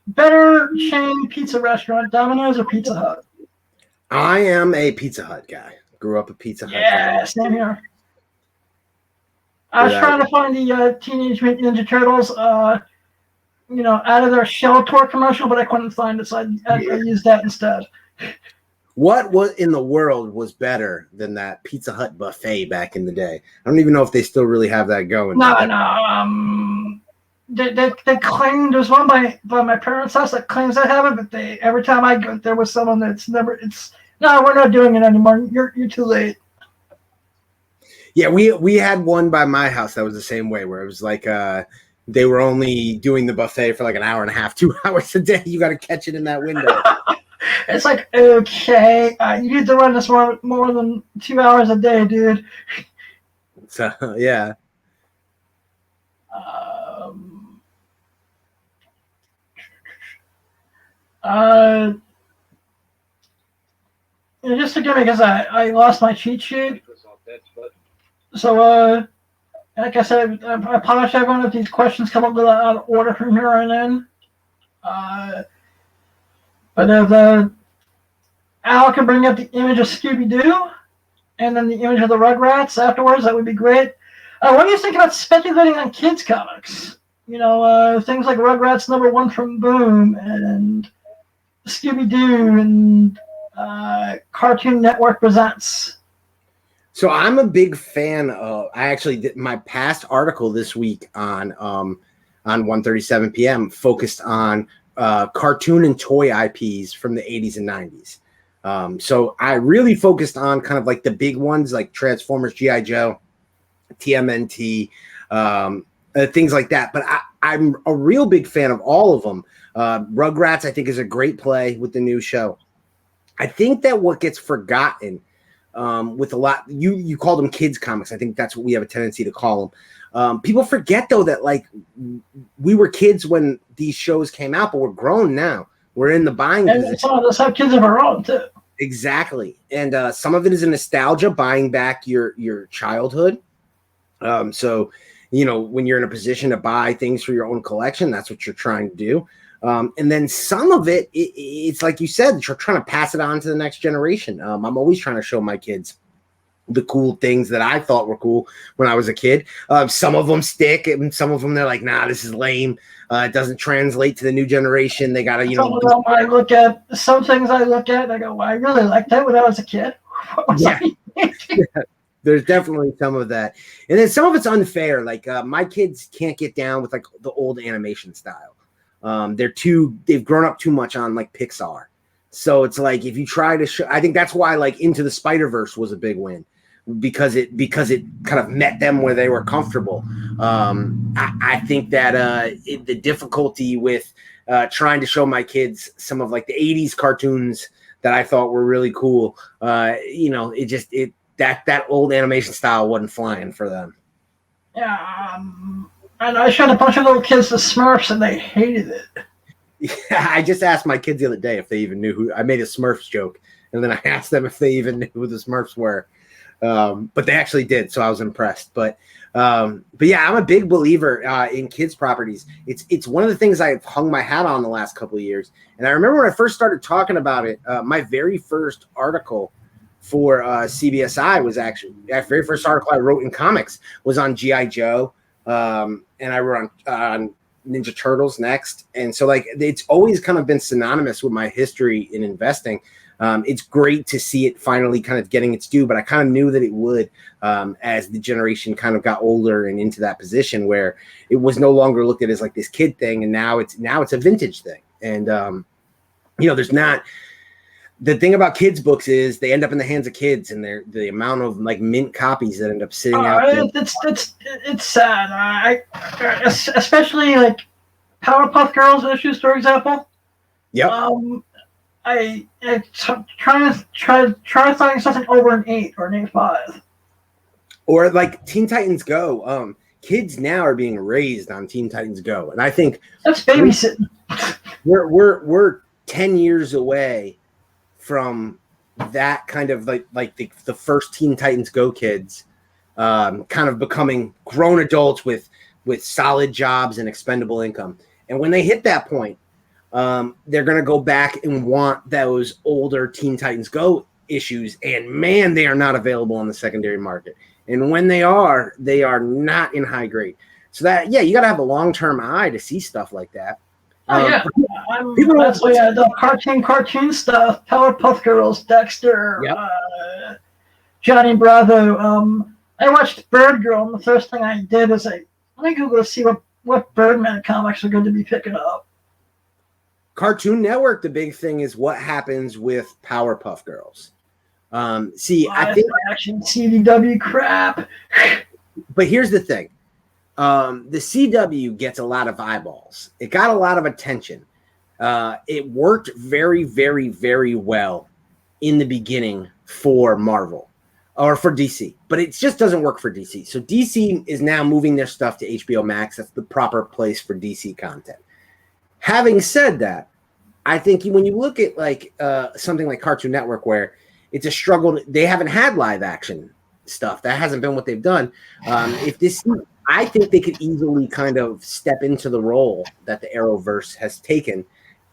Better chain pizza restaurant, Domino's or Pizza Hut? I am a Pizza Hut guy. Grew up a Pizza Hut guy. Yeah, same here. I was trying to find the Teenage Mutant Ninja Turtles, out of their Shell Tour commercial, but I couldn't find it, so I used that instead. What was in the world was better than that Pizza Hut buffet back in the day? I don't even know if they still really have that going. No. They claim there's one by my parents' house that claims they have it, but every time I go there was someone that's never. We're not doing it anymore. You're too late. Yeah, we had one by my house that was the same way, where it was like they were only doing the buffet for like an hour and a half, 2 hours a day. You got to catch it in that window. It's like, okay, you need to run this more than 2 hours a day, dude. So yeah. Just forgive me because I lost my cheat sheet. So, like I said, I apologize to everyone if these questions come up out of order from here on in. But if Al can bring up the image of Scooby-Doo and then the image of the Rugrats afterwards, that would be great. What do you think about speculating on kids' comics? Things like Rugrats #1 from Boom and Scooby-Doo and Cartoon Network Presents. So I'm a big fan of. I actually did my past article this week on 1:37 p.m. focused on cartoon and toy IPs from the 80s and 90s. So I really focused on kind of like the big ones like Transformers, G.I. Joe, TMNT, things like that. But I'm a real big fan of all of them. Rugrats, I think, is a great play with the new show. I think that what gets forgotten with a lot. You call them kids comics. I think that's what we have a tendency to call them. People forget though that like we were kids when these shows came out, but we're grown now. We're in the buying position. Some of us have kids of our own too. Exactly, and some of it is a nostalgia, buying back your childhood. So, when you're in a position to buy things for your own collection, that's what you're trying to do. And then some of it's like you said, you're trying to pass it on to the next generation. I'm always trying to show my kids the cool things that I thought were cool when I was a kid. Some of them stick, and some of them they're like, nah, this is lame. It doesn't translate to the new generation. They gotta, I look at some things. I look at, and I go, well, I really liked that when I was a kid. What was I thinking? There's definitely some of that, and then some of it's unfair. Like my kids can't get down with like the old animation style. They've grown up too much on like Pixar. So it's like if you try to show, I think that's why like Into the Spider-Verse was a big win, because it kind of met them where they were comfortable. I think that the difficulty with trying to show my kids some of like the 80s cartoons that I thought were really cool, that old animation style wasn't flying for them. Yeah, and I showed a bunch of little kids the Smurfs, and they hated it. Yeah, I just asked my kids the other day if they even knew who. I made a Smurfs joke, and then I asked them if they even knew who the Smurfs were. But they actually did, so I was impressed. But yeah, I'm a big believer in kids properties. It's one of the things I've hung my hat on the last couple of years. And I remember when I first started talking about it, my very first article for CBSI was actually the very first article I wrote in comics was on G.I. Joe, and I wrote on Ninja Turtles next. And so like it's always kind of been synonymous with my history in investing. It's great to see it finally kind of getting its due, but I kind of knew that it would as the generation kind of got older and into that position where it was no longer looked at as like this kid thing, and now it's a vintage thing. And there's not. The thing about kids books is they end up in the hands of kids, and the amount of like mint copies that end up sitting out there. It's sad. Especially like Powerpuff Girls issues, for example. Yep. I try finding something over an 8 or an 8.5. Or like Teen Titans Go. Kids now are being raised on Teen Titans Go, and I think that's babysitting. We're 10 years away from that kind of like the first Teen Titans Go kids kind of becoming grown adults with solid jobs and expendable income. And when they hit that point, they're going to go back and want those older Teen Titans Go issues. And man, they are not available on the secondary market. And when they are not in high grade. So that, you got to have a long-term eye to see stuff like that. The cartoon stuff, Powerpuff Girls, Dexter, yep. Johnny Bravo. I watched Bird Girl, and the first thing I did is let me Google to see what Birdman comics are going to be picking up. Cartoon Network, the big thing is what happens with Powerpuff Girls. I think action CW crap. But here's the thing. The CW gets a lot of eyeballs. It got a lot of attention. It worked very, very, very well in the beginning for Marvel or for DC, but it just doesn't work for DC. So DC is now moving their stuff to HBO Max. That's the proper place for DC content. Having said that, I think when you look at like something like Cartoon Network, where it's a struggle, they haven't had live action stuff. That hasn't been what they've done. I think they could easily kind of step into the role that the Arrowverse has taken,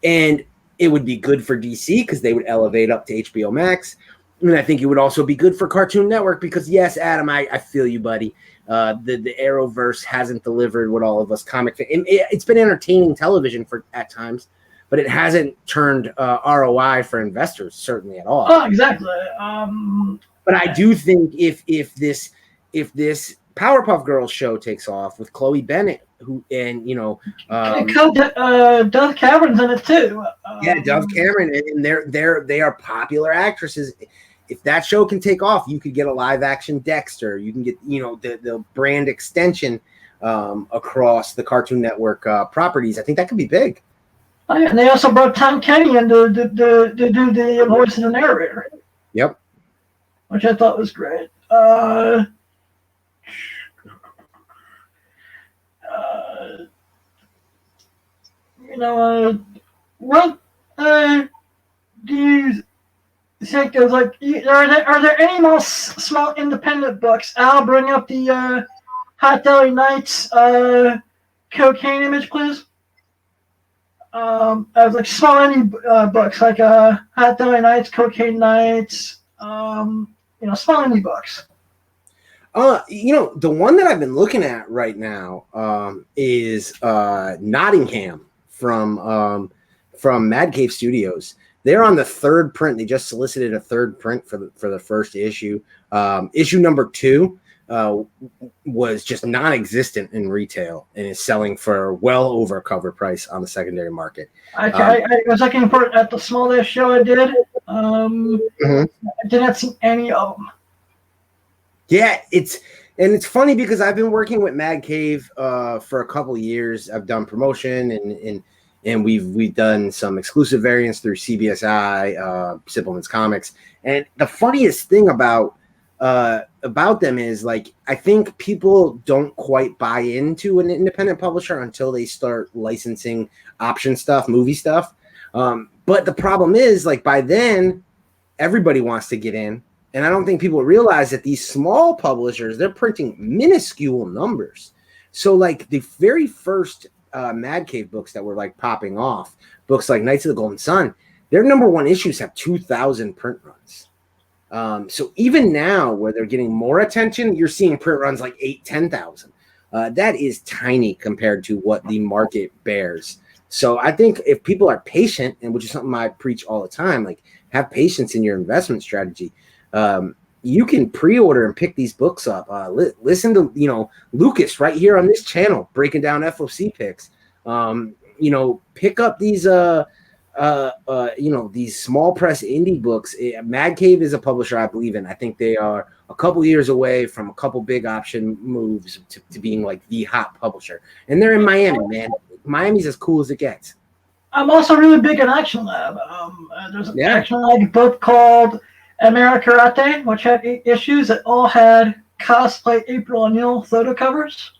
and it would be good for DC because they would elevate up to HBO Max. And I think it would also be good for Cartoon Network because, yes, Adam, I feel you, buddy. The Arrowverse hasn't delivered what all of us it's been entertaining television at times, but it hasn't turned ROI for investors certainly at all. Oh, exactly. But I do think if this Powerpuff Girls show takes off with Chloe Bennett, Dove Cameron's in it too. Dove Cameron, and they are popular actresses. If that show can take off, you could get a live action Dexter. You can get the brand extension across the Cartoon Network properties. I think that could be big. Oh, yeah. And they also brought Tom Kenny in to do the voice of the narrator. Yep. which I thought was great. What do you think is like? Are there any more small independent books? I'll bring up the Hot Deli Nights cocaine image, please. As like small indie books like Hot Deli Nights, Cocaine Nights. Small indie books. The one that I've been looking at right now is Nottingham from Mad Cave Studios. They're on the third print. They just solicited a third print for the first issue. Issue number 2 was just non-existent in retail and is selling for well over cover price on the secondary market. I was looking for it at the smallest show I did. I didn't see any of them. Yeah, it's funny because I've been working with Mad Cave for a couple of years. Them done promotion and we've done some exclusive variants through CBSI, Supplements Comics. And the funniest thing about them is, like, I think people don't quite buy into an independent publisher until they start licensing option stuff, movie stuff. But the problem is, like, by then everybody wants to get in. And I don't think people realize that these small publishers, they're printing minuscule numbers. So, like, the very first Mad Cave books that were, like, popping off, books like Knights of the Golden Sun, their number 1 issues have 2,000 print runs. So even now, where they're getting more attention, you're seeing print runs like 8,000-10,000. That is tiny compared to what the market bears. So I think if people are patient, and which is something I preach all the time, like, have patience in your investment strategy. You can pre-order and pick these books up. Listen to Lucas right here on this channel breaking down FOC picks. Pick up these these small press indie books. Mad Cave is a publisher I believe in. I think they are a couple years away from a couple big option moves to being like the hot publisher, and they're in Miami, man. Miami's as cool as it gets. I'm also really big in Action Lab. There's an Action Lab book called America Karate, which had 8 issues that all had cosplay April O'Neil photo covers.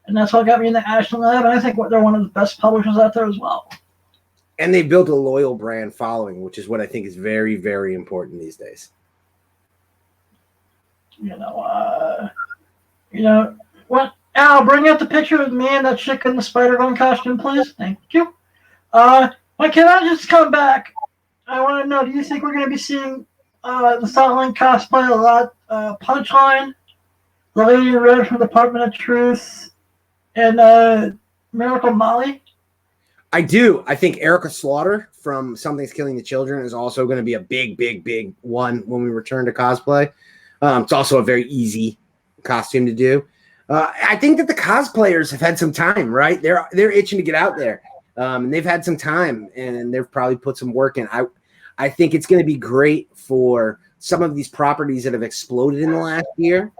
And that's what got me in the Action Lab. And I think they're one of the best publishers out there as well. And they built a loyal brand following, which is what I think is very, very important these days. Al, bring up the picture of me and that chick in the Spider-Man costume, please. Thank you. Can I just come back? I want to know, do you think we're going to be seeing the Silent cosplay a lot? Punchline, the Lady in Red from Department of Truth, and Miracle Molly? I do. I think Erica Slaughter from Something's Killing the Children is also going to be a big, big, big one when we return to cosplay. It's also a very easy costume to do. I think that the cosplayers have had some time, right? They're itching to get out there. And they've had some time, and they've probably put some work in. I think it's going to be great for some of these properties that have exploded in the last year.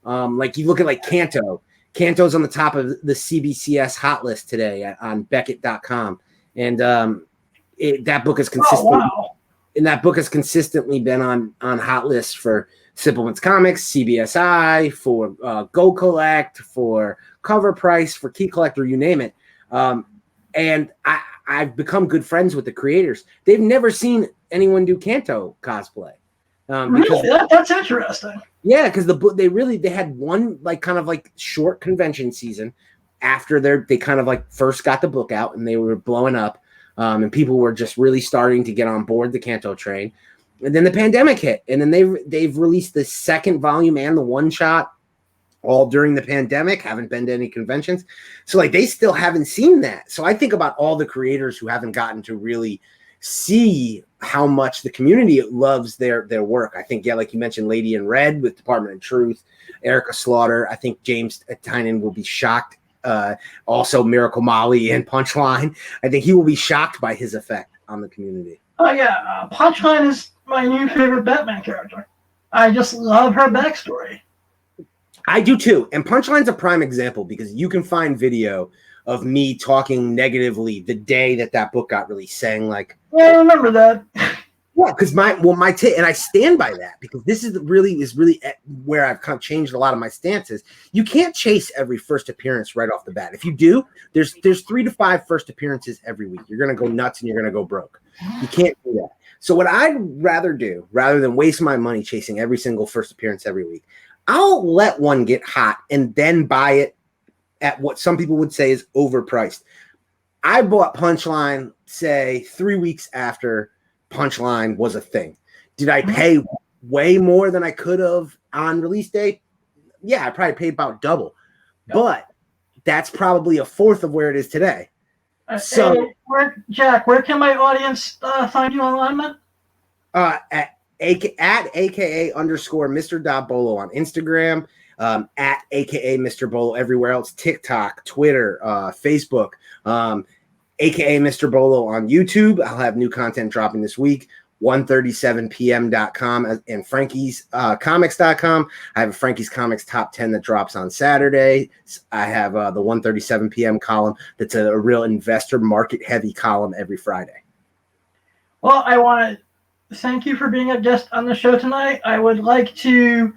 Like you look at like Kanto. Kanto's on the top of the CBCS hot list today on Beckett.com. And that book is consistently and that book has consistently been on hot lists for Supplements Comics, CBSI, for Go Collect, for Cover Price, for Key Collector, you name it. And I've become good friends with the creators. They've never seen anyone do Kanto cosplay. Really? That's interesting. Yeah, because they had one like kind of like short convention season after they kind of like first got the book out and they were blowing up, and people were just really starting to get on board the Kanto train. And then the pandemic hit, and then they've released the second volume and the one shot all during the pandemic. Haven't been to any conventions, so like they still haven't seen that. So I think about all the creators who haven't gotten to really see how much the community loves their work. I think, like you mentioned, Lady in Red with Department of Truth, Erica Slaughter. I think James Tynan will be shocked. Also Miracle Molly and Punchline. I think he will be shocked by his effect on the community. Oh yeah, Punchline is my new favorite Batman character. I just love her backstory. I do too. And Punchline's a prime example because you can find video of me talking negatively the day that book got released, saying like, yeah, I remember that. Yeah, because and I stand by that, because this is really where I've kind of changed a lot of my stances. You can't chase every first appearance right off the bat. If you do, there's 3 to 5 first appearances every week. You're gonna go nuts and you're gonna go broke. You can't do that. So what I'd rather do, rather than waste my money chasing every single first appearance every week, I'll let one get hot and then buy it at what some people would say is overpriced. I bought Punchline, say 3 weeks after Punchline was a thing. Did I pay way more than I could have on release day? Yeah, I probably paid about double. Yep. But that's probably a fourth of where it is today. So, Jack, where can my audience find you online, man? At AKA _ Mr.Bolo on Instagram, at AKA Mr. Bolo everywhere else, TikTok, Twitter, Facebook, AKA Mr. Bolo on YouTube. I'll have new content dropping this week. 137pm.com and Frankie's comics.com. I have a Frankie's Comics top 10 that drops on Saturday. I have the 137 p.m. column that's a real investor market heavy column every Friday. Well, I want to thank you for being a guest on the show tonight. I would like to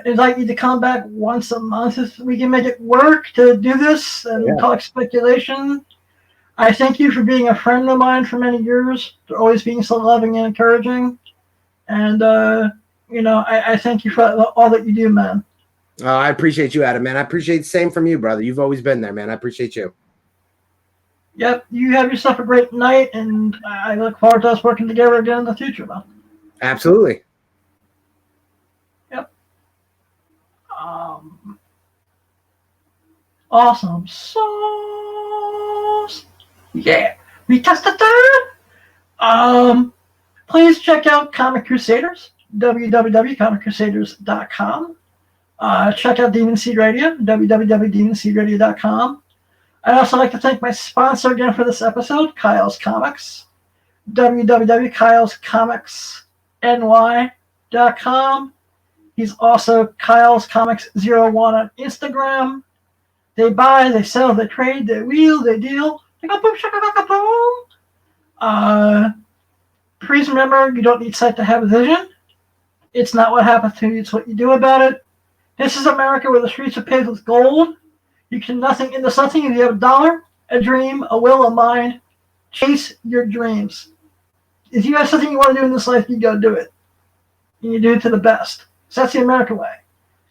invite you to come back once a month if we can make it work to do this and talk speculation. I thank you for being a friend of mine for many years, for always being so loving and encouraging. And, I thank you for all that you do, man. I appreciate you, Adam, man. I appreciate the same from you, brother. You've always been there, man. I appreciate you. Yep. You have yourself a great night, and I look forward to us working together again in the future, man. Absolutely. Yep. Awesome sauce. Yeah, we tested that. Please check out Comic Crusaders, www.comiccrusaders.com. Check out Demon Seed Radio, www.demonseedradio.com. I'd also like to thank my sponsor again for this episode, Kyle's Comics, www.kylescomicsny.com. He's also Kyle's Comics 01 on Instagram. They buy, they sell, they trade, they wheel, they deal. Boom, shaka, boom. Please remember, you don't need sight to have a vision. It's not what happens to you, it's what you do about it. This is America where the streets are paved with gold. You can nothing into something if you have a dollar, a dream, a will, a mind. Chase your dreams. If you have something you want to do in this life, you go do it. And you do it to the best. So that's the American way.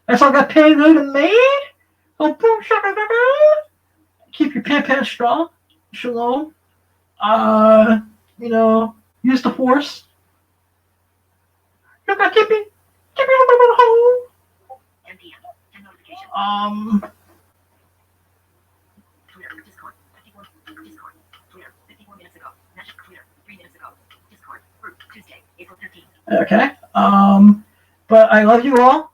That's all got paid and made. Oh, boom, shaka, keep your pants strong. Shalom. Use the force. Look at Tippy. Tippy a little hole. Discord. 54 minutes ago. Magic clear. 3 minutes ago. Discord. Group. Tuesday, April 13th. Okay. But I love you all.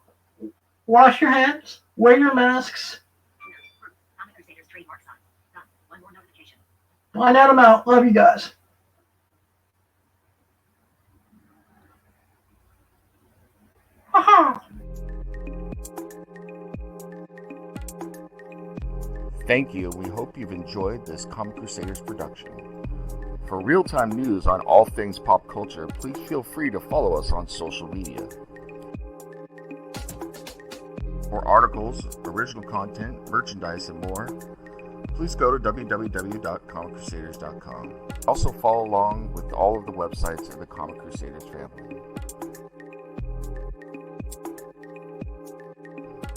Wash your hands. Wear your masks. Comic Crusaders trademark sign. Done. One more notification. Line out them out. Love you guys. Aha. Thank you. We hope you've enjoyed this Comic Crusaders production. For real-time news on all things pop culture, please feel free to follow us on social media. For articles, original content, merchandise, and more, please go to www.comiccrusaders.com. Also follow along with all of the websites of the Comic Crusaders family.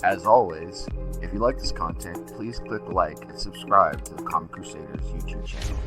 As always, if you like this content, please click like and subscribe to the Comic Crusaders YouTube channel.